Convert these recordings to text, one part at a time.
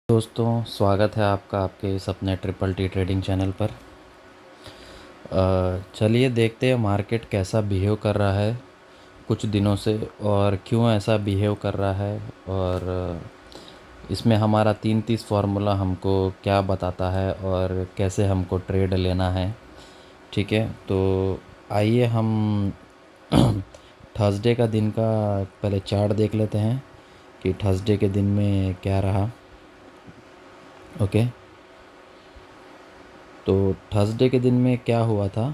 दोस्तों, स्वागत है आपका आपके इस अपने ट्रिपल टी ट्रेडिंग चैनल पर। चलिए देखते हैं मार्केट कैसा बिहेव कर रहा है कुछ दिनों से और क्यों ऐसा बिहेव कर रहा है, और इसमें हमारा 3-30 फार्मूला हमको क्या बताता है और कैसे हमको ट्रेड लेना है। ठीक है, तो आइए हम थर्सडे का दिन का पहले चार्ट देख लेते हैं कि थर्सडे के दिन में क्या रहा। ओके, तो थर्सडे के दिन में क्या हुआ था,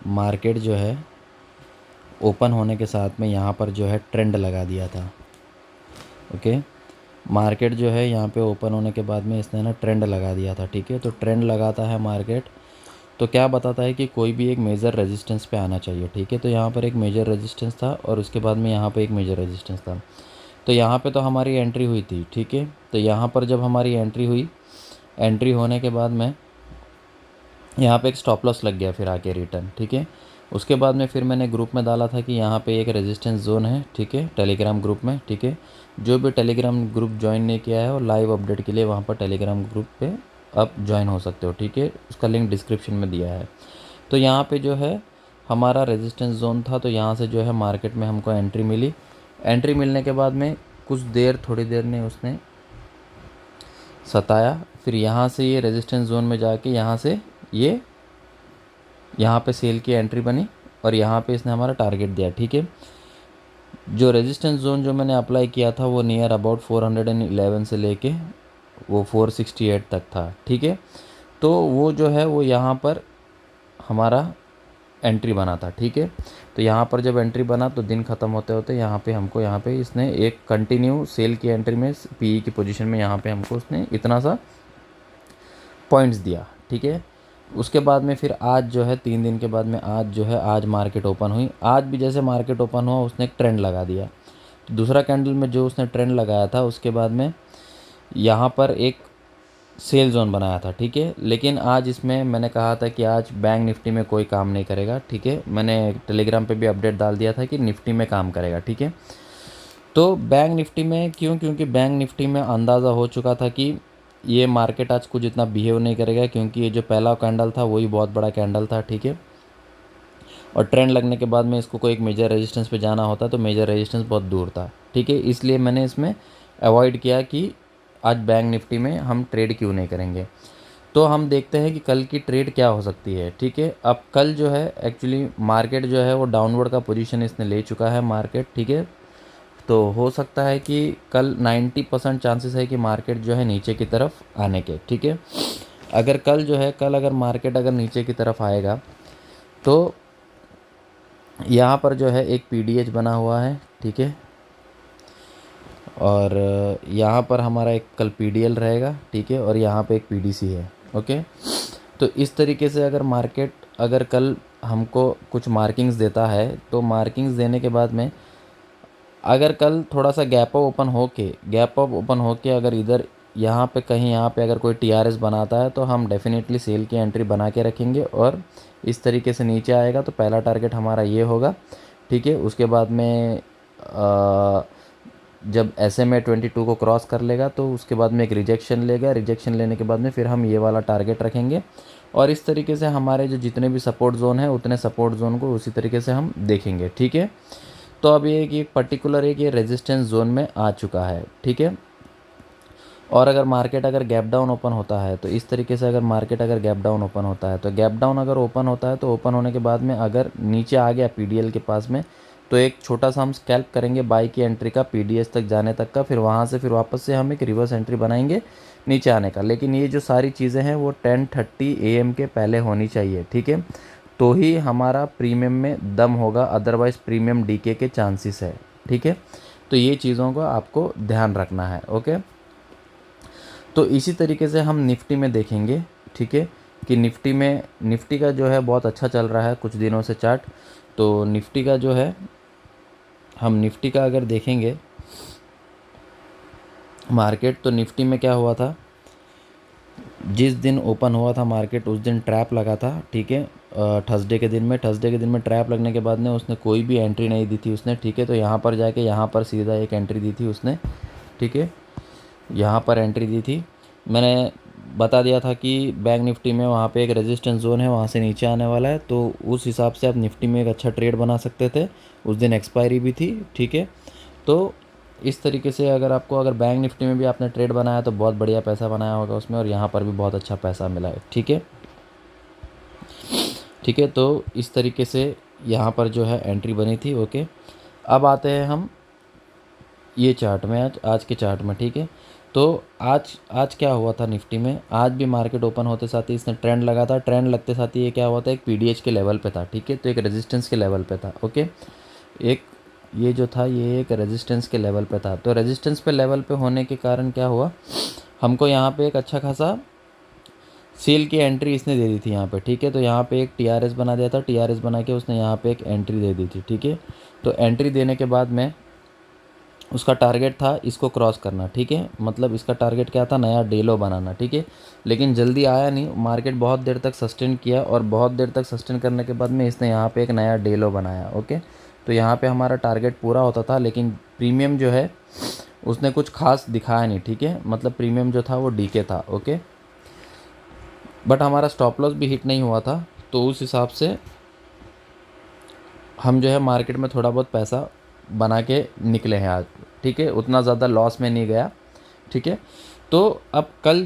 मार्केट जो है ओपन होने के साथ में यहाँ पर जो है ट्रेंड लगा दिया था। ओके, मार्केट जो है यहाँ पे ओपन होने के बाद में इसने ना ट्रेंड लगा दिया था। ठीक है, तो ट्रेंड लगाता है मार्केट तो क्या बताता है कि कोई भी एक मेजर रेजिस्टेंस पे आना चाहिए। ठीक है, तो यहाँ पर एक मेजर रेजिस्टेंस था और उसके बाद में यहाँ पे एक मेजर रेजिस्टेंस था। तो यहाँ पे तो हमारी एंट्री हुई थी। ठीक है, तो यहाँ पर जब हमारी एंट्री हुई, एंट्री होने के बाद में यहाँ पे एक स्टॉप लॉस लग गया फिर आके रिटर्न। ठीक है, उसके बाद में फिर मैंने ग्रुप में डाला था कि यहाँ पे एक रेजिस्टेंस जोन है। ठीक है, टेलीग्राम ग्रुप में। ठीक है, जो भी टेलीग्राम ग्रुप ज्वाइन नहीं किया है और लाइव अपडेट के लिए वहाँ पर टेलीग्राम ग्रुप पे आप ज्वाइन हो सकते हो। ठीक है, उसका लिंक डिस्क्रिप्शन में दिया है। तो यहाँ पे जो है हमारा रेजिस्टेंस जोन था, तो यहाँ से जो है मार्केट में हमको एंट्री मिली। एंट्री मिलने के बाद में कुछ देर, थोड़ी देर ने उसने सताया, फिर यहाँ से ये रेजिस्टेंस जोन में जाके यहाँ से ये यहाँ पे सेल की एंट्री बनी और यहाँ पे इसने हमारा टारगेट दिया। ठीक है, जो रेजिस्टेंस जोन जो मैंने अप्लाई किया था वो नियर अबाउट 411 से लेके वो 468 तक था। ठीक है, तो वो जो है वो यहाँ पर हमारा एंट्री बना था। ठीक है, तो यहाँ पर जब एंट्री बना तो दिन ख़त्म होते होते यहाँ पे हमको, यहाँ पे इसने एक कंटिन्यू सेल की एंट्री में पीई की पोजीशन में यहाँ पे हमको उसने इतना सा पॉइंट्स दिया। ठीक है, उसके बाद में फिर आज जो है 3 दिन के बाद में आज जो है आज मार्केट ओपन हुई। आज भी जैसे मार्केट ओपन हुआ उसने एक ट्रेंड लगा दिया। तो दूसरा कैंडल में जो उसने ट्रेंड लगाया था उसके बाद में यहाँ पर एक सेल जोन बनाया था। ठीक है, लेकिन आज इसमें मैंने कहा था कि आज बैंक निफ्टी में कोई काम नहीं करेगा। ठीक है, मैंने टेलीग्राम पे भी अपडेट डाल दिया था कि निफ्टी में काम करेगा। ठीक है, तो बैंक निफ्टी में क्यों, क्योंकि बैंक निफ्टी में अंदाज़ा हो चुका था कि ये मार्केट आज कुछ इतना बिहेव नहीं करेगा, क्योंकि ये जो पहला कैंडल था वही बहुत बड़ा कैंडल था। ठीक है, और ट्रेंड लगने के बाद में इसको कोई एक मेजर रेजिस्टेंस पे जाना होता तो मेजर रेजिस्टेंस बहुत दूर था। ठीक है, इसलिए मैंने इसमें अवॉइड किया कि आज बैंक निफ्टी में हम ट्रेड क्यों नहीं करेंगे। तो हम देखते हैं कि कल की ट्रेड क्या हो सकती है। ठीक है, अब कल जो है एक्चुअली मार्केट जो है वो डाउनवर्ड का पोजीशन इसने ले चुका है मार्केट। ठीक है, तो हो सकता है कि कल 90% चांसेस है कि मार्केट जो है नीचे की तरफ आने के। ठीक है, अगर कल जो है, कल अगर मार्केट अगर नीचे की तरफ आएगा तो यहाँ पर जो है एक पीडीएच बना हुआ है। ठीक है, और यहाँ पर हमारा एक कल पीडीएल रहेगा। ठीक है, और यहाँ पे एक पीडीसी है। ओके, तो इस तरीके से अगर मार्केट अगर कल हमको कुछ मार्किंग्स देता है तो मार्किंग्स देने के बाद में अगर कल थोड़ा सा गैप अप ओपन होके अगर इधर यहाँ पे कहीं, यहाँ पे अगर कोई टीआरएस बनाता है तो हम डेफिनेटली सेल की एंट्री बना के रखेंगे और इस तरीके से नीचे आएगा तो पहला टारगेट हमारा ये होगा। ठीक है, उसके बाद में जब SMA 22 को क्रॉस कर लेगा तो उसके बाद में एक रिजेक्शन लेगा। रिजेक्शन लेने के बाद में फिर हम ये वाला टारगेट रखेंगे और इस तरीके से हमारे जो जितने भी सपोर्ट जोन है उतने सपोर्ट जोन को उसी तरीके से हम देखेंगे। ठीक है, तो अब ये कि एक पर्टिकुलर एक ये रेजिस्टेंस जोन में आ चुका है। ठीक है, और अगर मार्केट अगर गैप डाउन ओपन होता है तो इस तरीके से अगर मार्केट अगर गैप डाउन ओपन होता है तो गैप डाउन अगर ओपन होता है तो ओपन होने के बाद में अगर नीचे आ गया पीडीएल के पास में तो एक छोटा सा हम स्कैल्प करेंगे बाई की एंट्री का पीडीएस तक जाने तक का, फिर वहाँ से फिर वापस से हम एक रिवर्स एंट्री बनाएंगे नीचे आने का। लेकिन ये जो सारी चीज़ें हैं वो 10:30 AM के पहले होनी चाहिए। ठीक है, तो ही हमारा प्रीमियम में दम होगा, अदरवाइज़ प्रीमियम डीके के चांसेस है। ठीक है, तो ये चीज़ों को आपको ध्यान रखना है। ओके, तो इसी तरीके से हम निफ्टी में देखेंगे। ठीक है, कि निफ्टी का जो है बहुत अच्छा चल रहा है कुछ दिनों से चार्ट। तो निफ्टी का जो है, हम निफ्टी का अगर देखेंगे मार्केट, तो निफ्टी में क्या हुआ था, जिस दिन ओपन हुआ था मार्केट उस दिन ट्रैप लगा था। ठीक है, थर्सडे के दिन में ट्रैप लगने के बाद में उसने कोई भी एंट्री नहीं दी थी उसने। ठीक है, तो यहाँ पर जाके यहाँ पर सीधा एक एंट्री दी थी उसने। ठीक है, यहाँ पर एंट्री दी थी। मैंने बता दिया था कि बैंक निफ्टी में वहाँ पे एक रेजिस्टेंस जोन है, वहाँ से नीचे आने वाला है, तो उस हिसाब से आप निफ्टी में एक अच्छा ट्रेड बना सकते थे। उस दिन एक्सपायरी भी थी, ठीक है। तो इस तरीके से अगर बैंक निफ्टी में भी आपने ट्रेड बनाया तो बहुत बढ़िया पैसा बनाया होगा उसमें, और यहाँ पर भी बहुत अच्छा पैसा मिला है, ठीक है। ठीक है, तो इस तरीके से यहाँ पर जो है एंट्री बनी थी, ओके। अब आते हैं हम ये चार्ट में, आज के चार्ट में, ठीक है। तो आज आज क्या हुआ था निफ्टी में, आज भी मार्केट ओपन होते साथ ही इसने ट्रेंड लगा था। ट्रेंड लगते साथ ही ये क्या हुआ था, एक पीडीएच के लेवल पे था, ठीक है। तो एक रेजिस्टेंस के लेवल पे था, ओके। एक ये जो था ये एक रेजिस्टेंस के लेवल पे था। तो रेजिस्टेंस पे लेवल पे होने के कारण क्या हुआ, हमको यहाँ पे एक अच्छा खासा सेल की एंट्री इसने दे दी थी यहाँ पे, ठीक है। तो यहाँ पे एक टीआरएस बना दिया था, टीआरएस बना के उसने यहाँ पे एक एंट्री दे दी थी, ठीक है। तो एंट्री देने के बाद में उसका टारगेट था इसको क्रॉस करना, ठीक है। मतलब इसका टारगेट क्या था, नया डे लो बनाना, ठीक है। लेकिन जल्दी आया नहीं, मार्केट बहुत देर तक सस्टेन किया, और बहुत देर तक सस्टेन करने के बाद में इसने यहाँ पे एक नया डे लो बनाया, ओके। तो यहाँ पे हमारा टारगेट पूरा होता था, लेकिन प्रीमियम जो है उसने कुछ खास दिखाया नहीं, ठीक है। मतलब प्रीमियम जो था वो डीके था, ओके। बट हमारा स्टॉप लॉस भी हिट नहीं हुआ था, तो उस हिसाब से हम जो है मार्केट में थोड़ा बहुत पैसा बना के निकले हैं आज, ठीक है। उतना ज़्यादा लॉस में नहीं गया, ठीक है। तो अब कल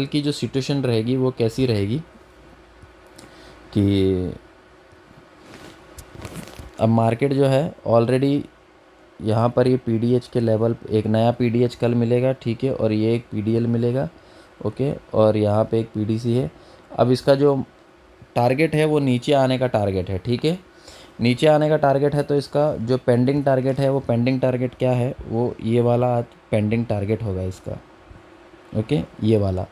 की जो सिचुएशन रहेगी वो कैसी रहेगी कि अब मार्केट जो है ऑलरेडी यहाँ पर ये पीडीएच के लेवल एक नया पीडीएच कल मिलेगा, ठीक है। और ये एक पीडीएल मिलेगा, ओके। और यहाँ पे एक पीडीसी है। अब इसका जो टारगेट है वो नीचे आने का टारगेट है, ठीक है। नीचे आने का टारगेट है, तो इसका जो पेंडिंग टारगेट है, वो पेंडिंग टारगेट क्या है, वो ये वाला पेंडिंग टारगेट होगा इसका, ओके। ये वाला,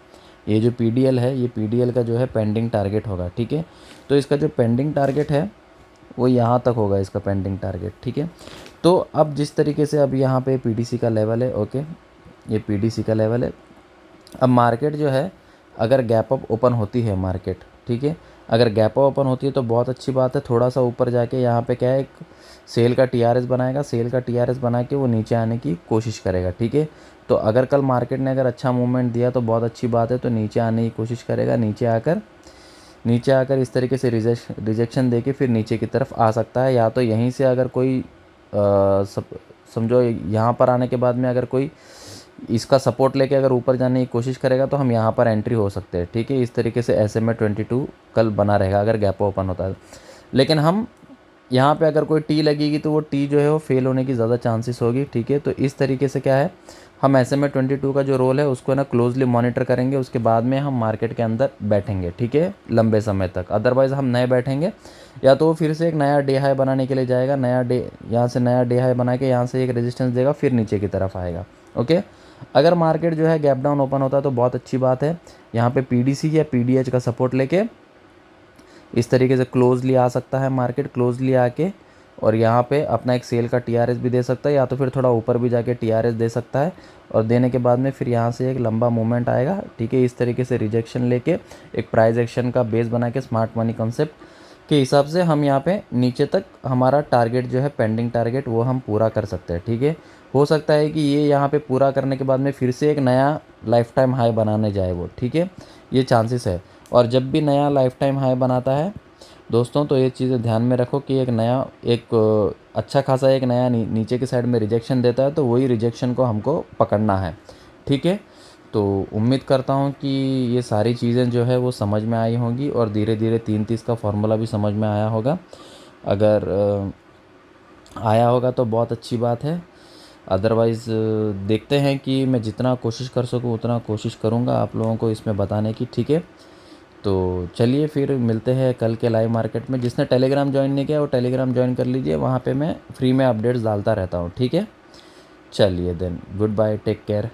ये जो पीडीएल है, ये पीडीएल का जो है पेंडिंग टारगेट होगा, ठीक है। तो इसका जो पेंडिंग टारगेट है वो यहाँ तक होगा, इसका पेंडिंग टारगेट, ठीक है। तो अब जिस तरीके से अब यहाँ पे पीडीसी का लेवल है, ओके, ये पीडीसी का लेवल है। अब मार्केट जो है अगर गैप अप ओपन होती है मार्केट, ठीक है, अगर गैप अप ओपन होती है तो बहुत अच्छी बात है। थोड़ा सा ऊपर जाके यहाँ पे क्या है, एक सेल का टीआरएस बनाएगा, सेल का टीआरएस बना के वो नीचे आने की कोशिश करेगा, ठीक है। तो अगर कल मार्केट ने अगर अच्छा मूवमेंट दिया तो बहुत अच्छी बात है, तो नीचे आने की कोशिश करेगा। नीचे आकर इस तरीके से रिजेक्शन दे के फिर नीचे की तरफ आ सकता है, या तो यहीं से अगर कोई समझो यहाँ पर आने के बाद में अगर कोई इसका सपोर्ट लेके अगर ऊपर जाने की कोशिश करेगा तो हम यहाँ पर एंट्री हो सकते हैं, ठीक है। इस तरीके से SMA 22 कल बना रहेगा अगर गैप ओपन होता है। लेकिन हम यहाँ पे अगर कोई टी लगेगी तो वो टी जो है वो फेल होने की ज़्यादा चांसेस होगी, ठीक है। तो इस तरीके से क्या है, हम SMA 22 का जो रोल है उसको ना क्लोजली मॉनिटर करेंगे, उसके बाद में हम मार्केट के अंदर बैठेंगे, ठीक है, लंबे समय तक। अदरवाइज़ हम नए बैठेंगे, या तो वो फिर से एक नया डे हाई बनाने के लिए जाएगा, नया डे यहाँ से नया डे हाई बना के यहाँ से एक रेजिस्टेंस देगा, फिर नीचे की तरफ आएगा, ओके। अगर मार्केट जो है गैप डाउन ओपन होता है तो बहुत अच्छी बात है, यहाँ पे पीडीसी या पीडीएच का सपोर्ट लेके इस तरीके से क्लोजली आ सकता है मार्केट, क्लोजली आके और यहाँ पे अपना एक सेल का टीआरएस भी दे सकता है, या तो फिर थोड़ा ऊपर भी जाके टीआरएस दे सकता है। और देने के बाद में फिर यहाँ से एक लंबा मूवमेंट आएगा, ठीक है। इस तरीके से रिजेक्शन लेके एक प्राइस एक्शन का बेस बना के स्मार्ट मनी कॉन्सेप्ट के हिसाब से हम यहाँ पे नीचे तक हमारा टारगेट जो है पेंडिंग टारगेट वो हम पूरा कर सकते हैं, ठीक है। हो सकता है कि ये यहाँ पे पूरा करने के बाद में फिर से एक नया लाइफ टाइम हाई बनाने जाए वो, ठीक है, ये चांसेस है। और जब भी नया लाइफ टाइम हाई बनाता है दोस्तों, तो ये चीज़ें ध्यान में रखो कि एक अच्छा खासा एक नया नीचे की साइड में रिजेक्शन देता है, तो वही रिजेक्शन को हमको पकड़ना है, ठीक है। तो उम्मीद करता हूँ कि ये सारी चीज़ें जो है वो समझ में आई होंगी, और धीरे धीरे 3-30 का फॉर्मूला भी समझ में आया होगा। अगर आया होगा तो बहुत अच्छी बात है। अदरवाइज़ देखते हैं कि मैं जितना कोशिश कर सकूँ उतना कोशिश करूँगा आप लोगों को इसमें बताने की, ठीक है। तो चलिए फिर मिलते हैं कल के लाइव मार्केट में। जिसने टेलीग्राम ज्वाइन नहीं किया वो टेलीग्राम ज्वाइन कर लीजिए, वहाँ पे मैं फ्री में अपडेट्स डालता रहता हूँ, ठीक है। चलिए then, good bye, take care.